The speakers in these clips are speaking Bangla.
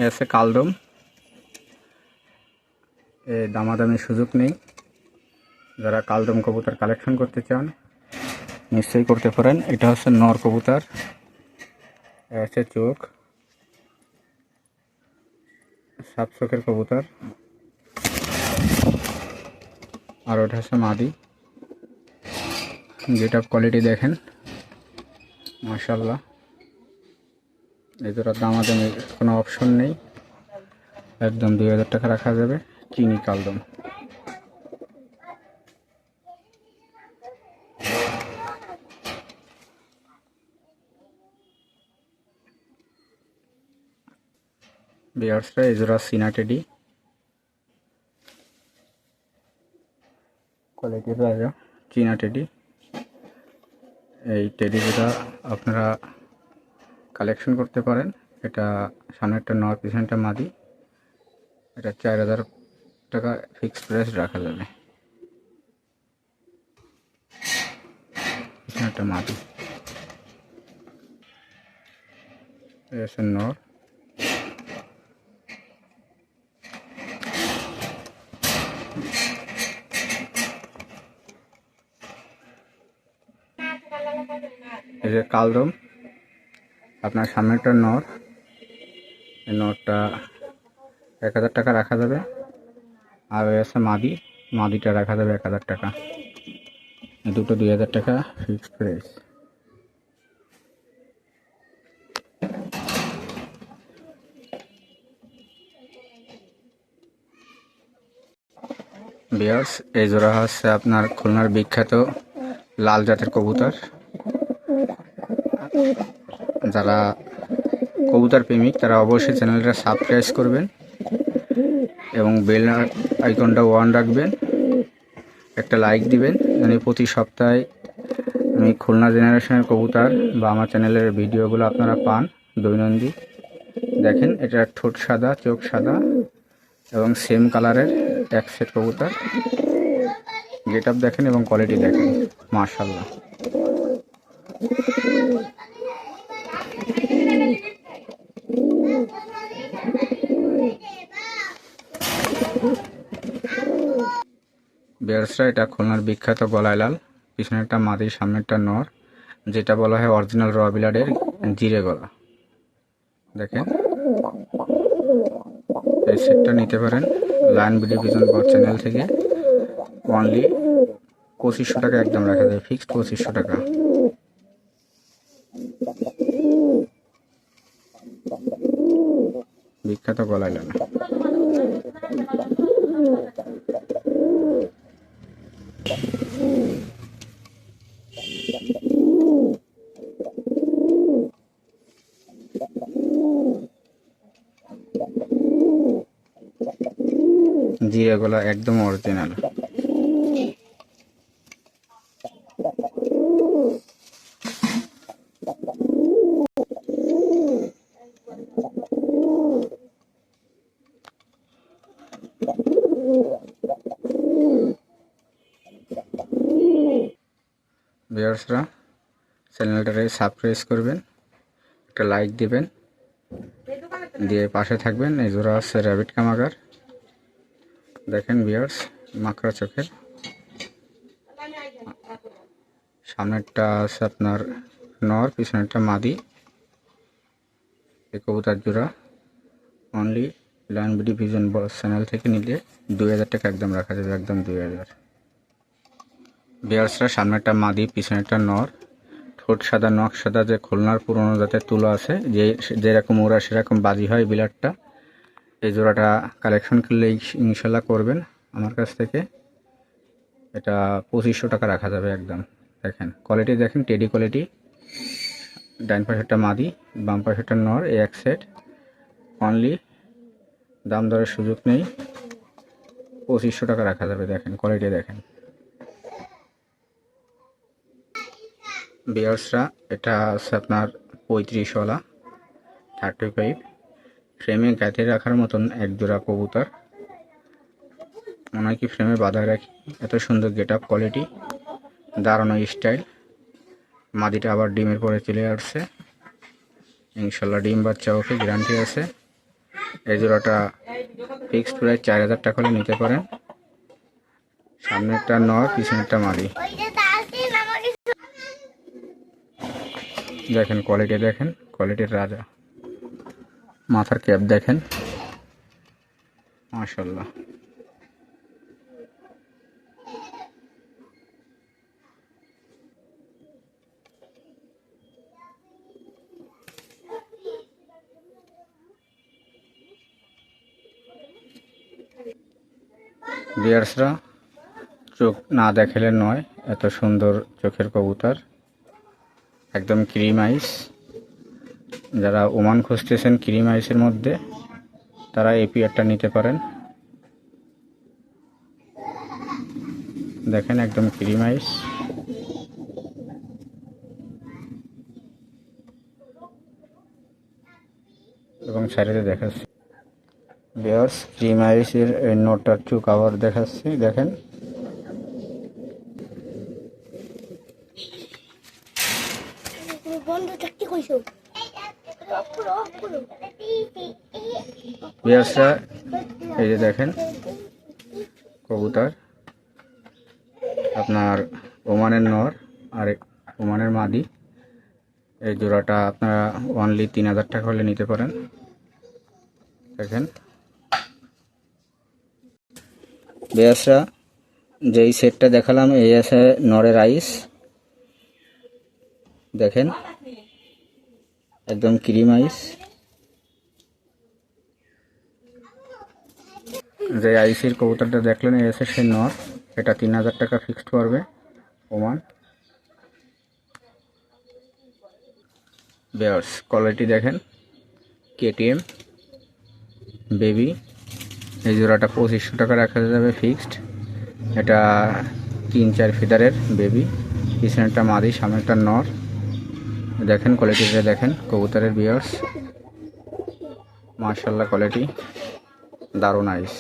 আছে কালদম। দামাদামির সুযোগ নেই। যারা কালদম কবুতর কালেকশন করতে চান নিশ্চয়ই করতে পারেন। এটা হচ্ছে নর কবুতর, আছে চোখ, সাত চোখের কবুতর। আর ওটা হচ্ছে মাদি। গেট আপ কোয়ালিটি দেখেন, মাশাআল্লাহ। এই জোড়ার দামাদামির কোনো অপশন নেই, একদম 2000 টাকা রাখা যাবে। চিনি কালদম। বিয়ার্সরা এই জোড়া সিনা টেডি কোয়ালিটির রাজা, চীনা টেডি। এই টেডি জোড়া আপনারা কালেকশন করতে পারেন। এটা সামনেরটা নর, পিছনেরটা মাদি। এটা 4000 টাকা ফিক্সড প্রাইস রাখা যাবে। পিছনেরটা মাদি, এসে নর। এই যে কালদম, আপনার সামনেরটা নর। এই নরটা 1000 টাকা রাখা যাবে। আর আছে মাদি, মাদিটা রাখা যাবে 1000 টাকা। এই দুটো 2000 টাকা ফিক্সড প্রাইস। বিয়ার্স এই জোড়া হচ্ছে আপনার খুলনার বিখ্যাত লাল জাতের কবুতর। যারা কবুতর প্রেমিক তারা অবশ্যই চ্যানেলটা সাবস্ক্রাইব করবেন এবং বেল আইকনটা অন রাখবেন, একটা লাইক দিবেন। মানে প্রতি সপ্তাহে আমি খুলনা জেনারেশনের কবুতর বা আমার চ্যানেলের ভিডিওগুলো আপনারা পান দৈনন্দিন। দেখেন এটা ঠোঁট সাদা, চোখ সাদা এবং সেম কালারের এক সেট কবুতর। গেট আপ দেখেন এবং কোয়ালিটি দেখেন, মাশাআল্লাহ। বিয়ার্সরা এটা খুলনার বিখ্যাত গলায় লাল। পিছনেরটা মাদি, সামনেরটা নর, যেটা বলা হয় অরিজিনাল র বিলাডের জিরে গলা। দেখেন এই সেটটা নিতে পারেন লায়ন বিডি পিজন বট চ্যানেল থেকে। অনলি 2500 টাকা একদম রাখা যায়, ফিক্সড 2500 টাকা। বিখ্যাত গলায় লাল। জিরে গলা একদম অরিজিনাল। ভিউয়ার্সরা চ্যানেলটাকে সাবস্ক্রাইব করবেন, একটা লাইক দিবেন, দিয়ে পাশে থাকবেন। এই জোড়া হচ্ছে র্যাবিট কামাগার। দেখেন ভিউয়ার্স, মাকড়া চোখের। সামনেরটা আছে আপনার নর, পিছনেরটা মাদি। এই কবুতর জোড়া অনলি লায়ন বিডি ভিজন বস চ্যানেল থেকে নিলে 2000 টাকা একদম রাখা যাবে, একদম 2000। ভিউয়ার্সরা সামনেরটা মাদি, পিছনেরটা নর। ঠোঁট সাদা, নখ সাদা, যে খুলনার পুরনো জাতের তুলো আছে, যেরকম ওরা সেরকম বাজি হয় বিলারটা। এই জোড়াটা কালেকশন করলে ইনশাল্লাহ করবেন আমার কাছ থেকে। এটা 2500 টাকা রাখা যাবে একদম। দেখেন কোয়ালিটি দেখেন, টেডি কোয়ালিটি। ডাইন পাশেরটা মাদি, বাম পাশেরটা নর, এই এক সেট। অনলি দাম দরের সুযোগ নেই, 2500 টাকা রাখা যাবে। দেখেন কোয়ালিটি দেখেন ভিউয়ার্সরা। এটা আছে আপনার 35 ওয়ালা 35। ফ্রেমে গাঁথে রাখার মতন এক জোড়া কবুতর, মনে হয় কি ফ্রেমে বাঁধা রাখি। এত সুন্দর গেট আপ কোয়ালিটি, দাঁড়ানো স্টাইল। মাদিটা আবার ডিমের পরে চলে আসছে, ইনশাল্লাহ ডিম বাচ্চা ওকে গ্যারান্টি আছে। এই জোড়াটা ফিক্সড প্রাইস 4000 টাকা হলে নিতে পারেন। সামনে একটা নর, পিছনে একটা মাদি। দেখেন কোয়ালিটি, দেখেন কোয়ালিটির রাজা। মাথার ক্যাপ দেখেন, মাশাআল্লাহ। ভিউয়ার্সরা, চোখ না দেখালে নয়, এত সুন্দর চোখের কবুতর, একদম ক্রিম আইস। যারা ওমান খুঁজতেছেন ক্রিম আইসের মধ্যে, তারা এই পেয়ারটা নিতে পারেন। দেখেন একদম ক্রিম আইস। এবং সাইডে দেখাচ্ছি ভিউয়ার্স, ক্রিম আইসের এই নোটটার চোখ আবার দেখাচ্ছি, দেখেন। ভিউয়ার্সরা, এই যে দেখেন কবুতর, আপনার ওমানের নর আর ওমানের মাদি। এই জোড়াটা আপনারা অনলি 3000 টাকা হলে নিতে পারেন। দেখেন ভিউয়ার্সরা, যেই সেটটা দেখালাম এই আছে নরের আইস, দেখেন একদম ক্রিম আইস। যে আইসির কবুতরটা দেখলেন এই আছে সে নর, এটা 3000 টাকা ফিক্সড পড়বে ওমান। ভিউয়ার্স কোয়ালিটি দেখেন, কেটিএম বেবি। এই জোড়াটা 2500 টাকা রাখা যাবে ফিক্সড। এটা 3-4 ফিদারের বেবি, পিছনেরটা মাদি, সামনেরটা নর। দেখেন কোয়ালিটিটা দেখেন কবুতরের ভিউয়ার্স, মাশাআল্লাহ কোয়ালিটি দারুণ আইস।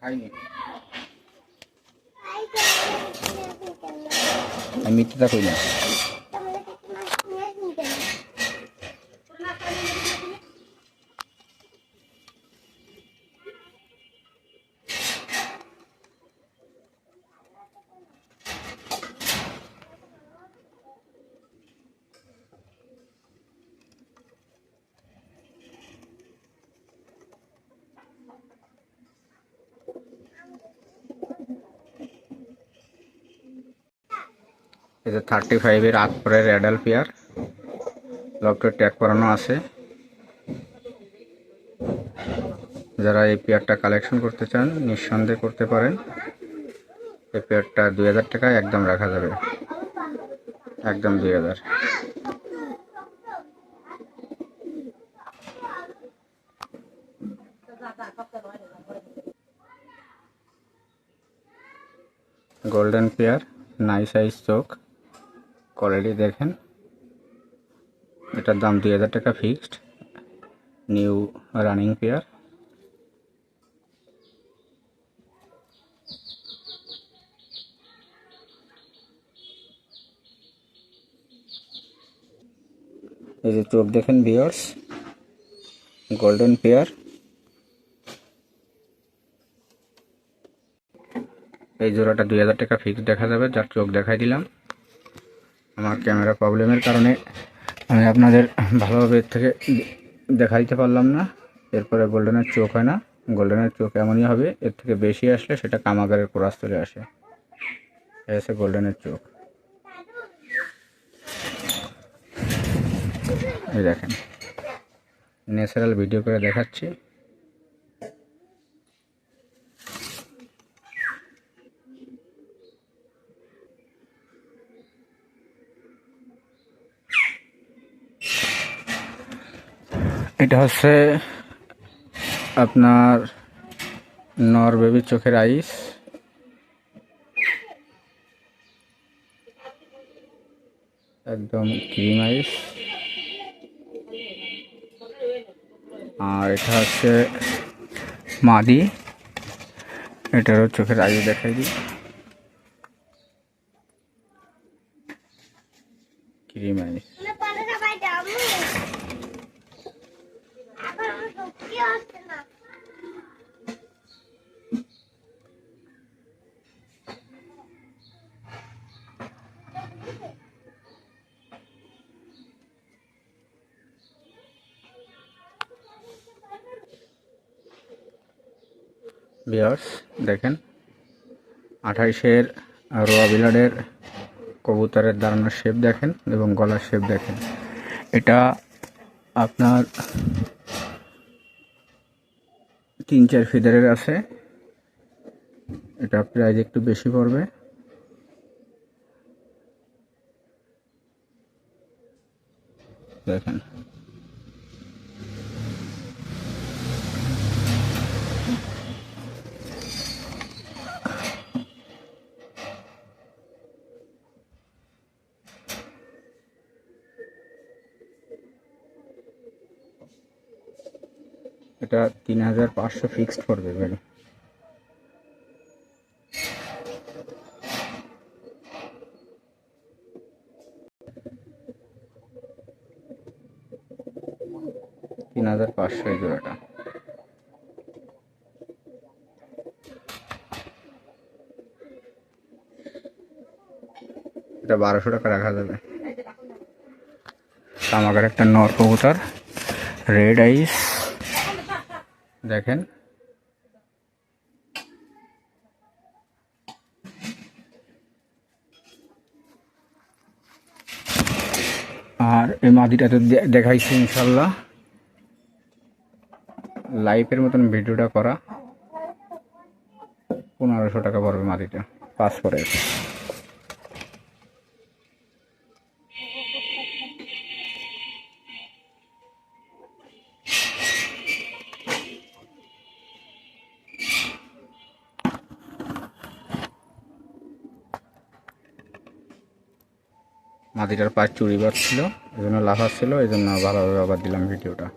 খাইনি আমি মিথ্যা কই না। এটা 35-এর আকবরের অ্যাডাল্ট পেয়ার, লকটা ট্যাগ করানো আছে। যারা এই পেয়ারটা কালেকশন করতে চান নিঃসন্দেহে করতে পারেন। এই পেয়ারটা 2000 টাকায় একদম রাখা যাবে, একদম 2000। গোল্ডেন পেয়ার, নাইস সাইজ চোখ, কোয়ালিটি দেখেন। এটার দাম 2000 টাকা ফিক্সড, নিউ রানিং পেয়ার। এই যে চোখ দেখেন ভিউয়ার্স, গোল্ডেন পেয়ার। এই জোড়াটা 2000 টাকা ফিক্সড দেখা যাবে, যার চোখ দেখাই দিলাম। আমার ক্যামেরা প্রবলেমের কারণে আমি আপনাদের ভালোভাবে এর থেকে দেখাইতে পারলাম না। এরপরে গোল্ডেনের চোখ হয় না, গোল্ডেনের চোখ এমনই হবে, এর থেকে বেশি আসলে সেটা কামাগারের ক্রস চলে আসে। এই হচ্ছে গোল্ডেনের চোখ। এই দেখেন, ন্যাচারাল ভিডিও করে দেখাচ্ছি। এটা হচ্ছে আপনার নর বেবির চোখের আইস। একদম ক্রিম আইস। আর এটা হচ্ছে মাদি, এটারও চোখের আইস দেখাই দিই, ক্রিম আইস। ভিউয়ার্স দেখেন, 28-এর রোয়া বিলাডের কবুতরের দাঁড়ানোর শেপ দেখেন এবং গলার শেপ দেখেন। এটা আপনার 3-4 ফিদারের আছে। এটা প্রাইস একটু বেশি পড়বে। দেখেন, এটা 3500 ফিক্সড পড়বে ভাই। $3500 এই জোড়াটা। এটা 1200 টাকা রাখা যাবে। কামাগার একটা নর কবুতর, রেড আইস দেখেন। আর এই মাদিটা তো দেখাইছি ইনশাল্লাহ, লাইভের মতন ভিডিওটা করা। 1500 টাকা পড়বে মাদিটা, 5 পরে। মাদিটার পায়ে চুড়ি বাঁধছিল, এই জন্য লাফাচ্ছিল, এই জন্য ভালোভাবে আবার দিলাম ভিডিওটা।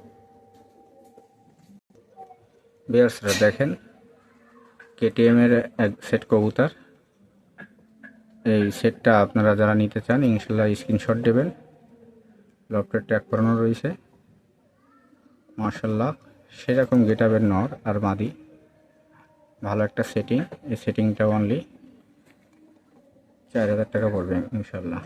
ভিউয়ার্সরা দেখেন, কেটিএমের এক সেট কবুতর। এই সেটটা আপনারা যারা নিতে চান ইনশাল্লাহ স্ক্রিনশট দেবেন। লফটের ট্যাগ করানো রয়েছে। মাশাল্লাহ সেরকম গেটআপের নর আর মাদি, ভালো একটা সেটিং। এই সেটিংটা অনলি 4000 টাকা পড়বে ইনশাল্লাহ।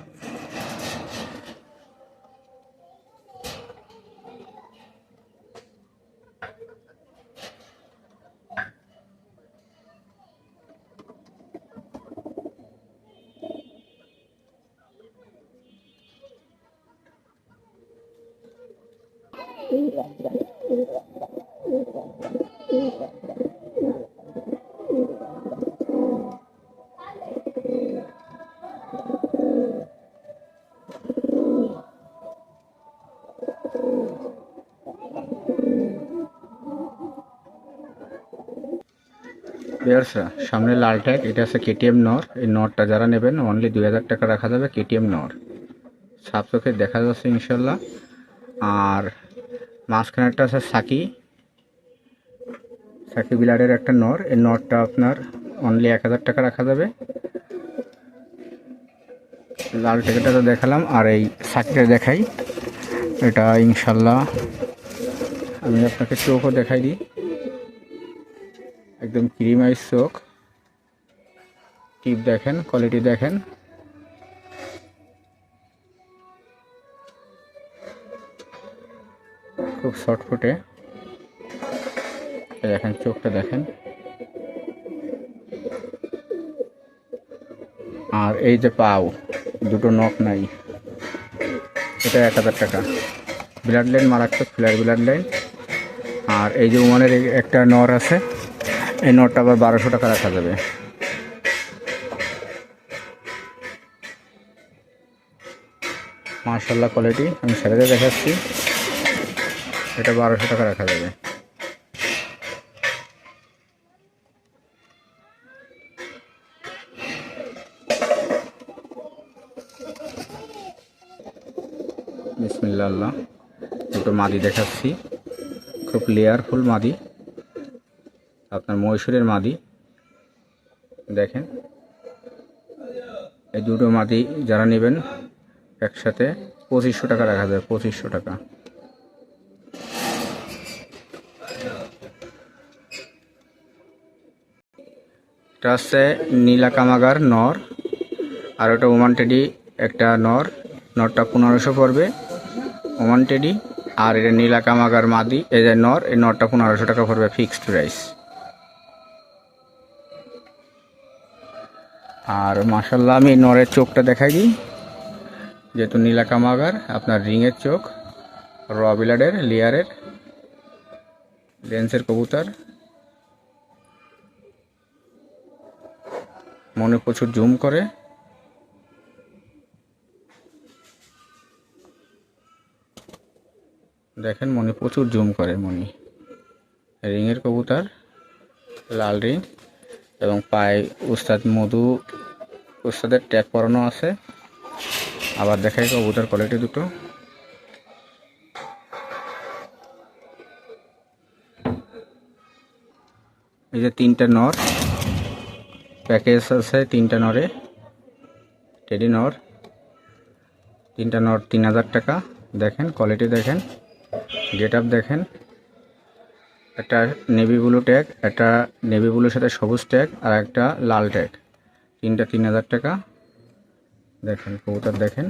ভিউয়ার্সরা, সামনে লাল ট্যাগ, এটা আছে কেটিএম নর। এই নরটা যারা নেবেন অনলি 2000 টাকা রাখা যাবে। কেটিএম নর সাফ চোখে দেখা যাচ্ছে ইনশাল্লাহ। আর মাঝখানেরটা আছে সাকি বিলাডের একটা নর। এই নরটা আপনার অনলি 1000 টাকা রাখা যাবে। লাল ট্যাগটা তো দেখালাম, আর এই সাকিটা দেখাই। এটা ইনশাল্লাহ আমি আপনাকে চোখও দেখাই দিই, একদম ক্রিম আইস চোখ। টিপ দেখেন, কোয়ালিটি দেখেন, খুব শর্ট ফুটে। দেখেন চোখটা দেখেন। আর এই যে পাও, দুটো নখ নাই, এটা 1000 টাকা। ব্লাড লাইন মারাত্মক, ফ্ল্যার ব্লাড লাইন। আর এই যে ওমানের একটা নর আছে, এই নরটা আবার 1200 টাকা রাখা যাবে। মাশাআল্লাহ কোয়ালিটি, আমি ছেড়ে দেখাচ্ছি। এটা 1200 টাকা রাখা যাবে। বিসমিল্লাহ আল্লাহ। দুটো মাদি দেখাচ্ছি, খুব লেয়ারফুল মাদি, আপনার মহীশূরের মাদি। দেখেন এই দুটো মাদি যারা নেবেন একসাথে 2500 টাকা রাখা যাবে। 2500 টাকা। এটা হচ্ছে নীলা কামাগার নর, আর ওটা ওমান টেডি একটা নর। নরটা 1500 পড়বে ওমান টেডি। আর এটা নীলা কামাগার মাদি, এই যে নর, এই নরটা 1500 টাকা পড়বে ফিক্সড প্রাইস। আর মাশাল্লাহ আমি নরের চোখটা দেখাই দিই, যেহেতু নীলা কামাগার, আপনার রিংয়ের চোখ, র বিলাডের লেয়ারের লেন্সের কবুতর, মনে প্রচুর জুম করে। দেখেন মনে প্রচুর জুম করে। মনি রিংয়ের কবুতর, লাল রিং, এবং পায়ে উস্তাদের ট্যাগ পরানো আছে। আবার দেখাই কবুতর কোয়ালিটি দুটো। এই যে 3টা নর প্যাকেজ আছে, 3টা নরে টেডি নর, 3টা নর 3000 টাকা। দেখেন কোয়ালিটি দেখেন, গেট আপ দেখেন। একটা নেভি ব্লু ট্যাগ, একটা নেভি ব্লুর সাথে সবুজ ট্যাগ, আর একটা লাল ট্যাগ। 3টা 3000 টাকা। দেখেন কবুতর দেখেন।